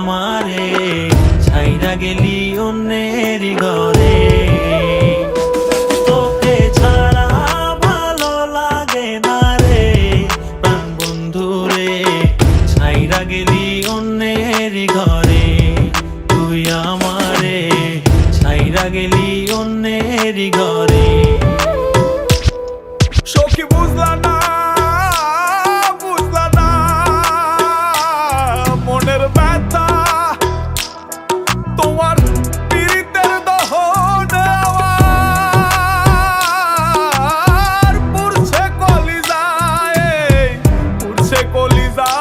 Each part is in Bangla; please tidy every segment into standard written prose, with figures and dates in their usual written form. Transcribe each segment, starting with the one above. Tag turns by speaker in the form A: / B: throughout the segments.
A: আমারে ছাইরা গেলি অন্যের ঘরে। তোকে ছাড়া ভালো লাগে না রে প্রাণ বন্ধু রে, ছাইরা গেলি অন্যের ঘরে। তুই আমারে ছাইরা গেলি অন্যের ঘরে।
B: সখী বুঝলা না, বুঝলা না মনের ব্যথা, তোমার পীড়িতের দহন আমার পুড়ছে কলিজায়, পুড়ছে কলিজা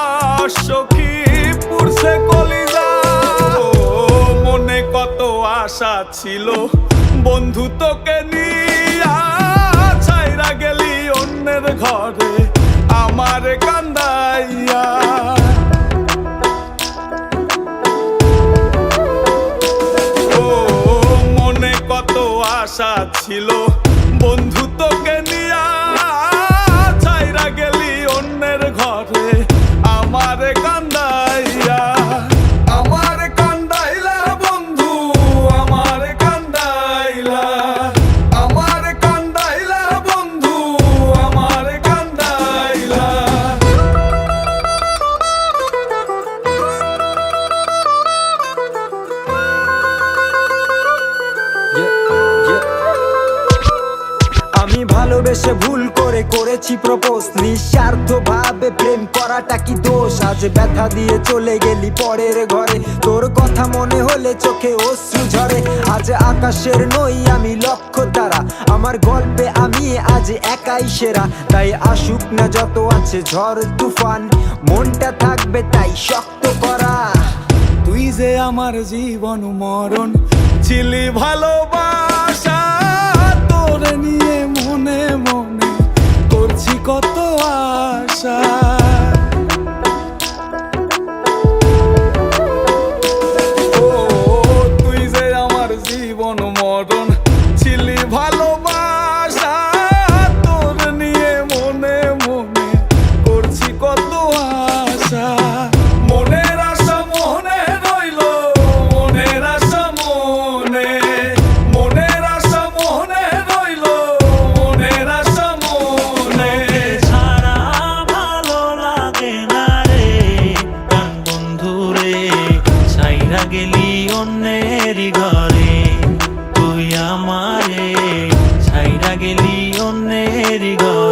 B: সখী, পুড়ছে কলিজা। মনে কত আশা ছিল বন্ধু তোকে নিয়া, ছাইরা গেলি অন্যের ঘরে আমার কান্দাইয়া। ও মনে কত আশা ছিল বন্ধু তোকে নিয়া, ছাইরা গেলি অন্যের ঘরে আমার কান্দাইয়া। আমার কান্দাইলা বন্ধু, আমার কান্দাইলা, আমার কান্দাইলা বন্ধু, আমার কান্দাইলা।
C: আমি ভালোবেসে ভুল করে করেছি প্রপোজ, নিঃস্বার্থ ভাবে প্রেম করাটা কি দোষ? আজ ব্যথা দিয়ে চলে গেলি পরের ঘরে, তোর কথা মনে হলে চোখে অশ্রু ঝরে। আজ আকাশের নই আমি লক্ষ্য তারা, আমার গল্পে আমি আজ একাই সেরা। তাই আসুক না যত আছে ঝড় তুফান, মনটা থাকবে তাই শক্ত করা।
B: তুই যে আমার জীবন মরণ ছিলি ভালোবাসা, তোরে নিয়ে মনে মনে করছি কত আশা। ও তুই যে আমার জীবন মরণ ছিলি ভালোবাসা, তোরে নিয়ে মনে মনে করছি কত আশা। মনের আশা মনে রইল, মনের আশা মনে, মনের আশা মনে রইল, মনের আশা মনে।
A: ছাড়া ভালো লাগে না রে প্রাণ বন্ধু রে, ছাইরা গেলি অন্যের ঘরে। তুই আমারে ছাইরা গেলি অন্যের ঘরে।